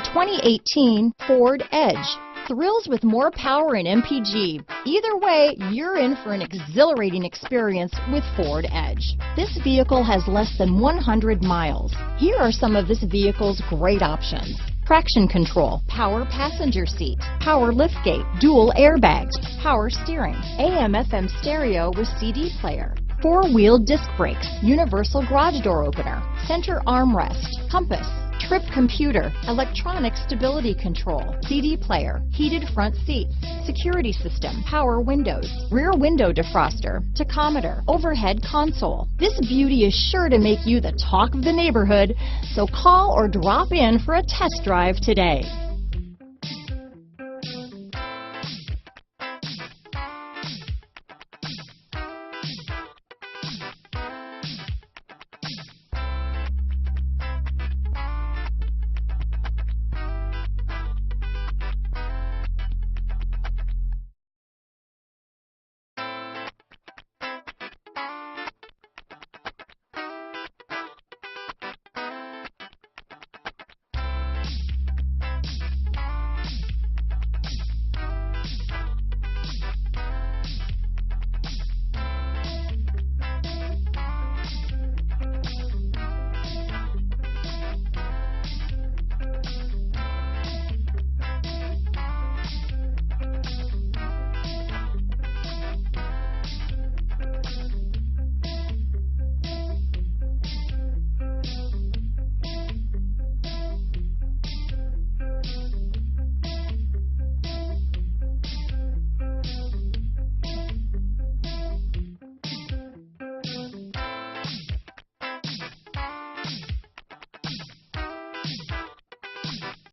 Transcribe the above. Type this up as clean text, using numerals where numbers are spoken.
2018 Ford Edge. Thrills with more power and MPG. Either way, you're in for an exhilarating experience with Ford Edge. This vehicle has less than 100 miles. Here are some of this vehicle's great options: traction control, power passenger seat, power liftgate, dual airbags, power steering, AM/FM stereo with CD player, four-wheel disc brakes, universal garage door opener, center armrest, compass, trip computer, electronic stability control, CD player, heated front seats, security system, power windows, rear window defroster, tachometer, overhead console. This beauty is sure to make you the talk of the neighborhood, so call or drop in for a test drive today.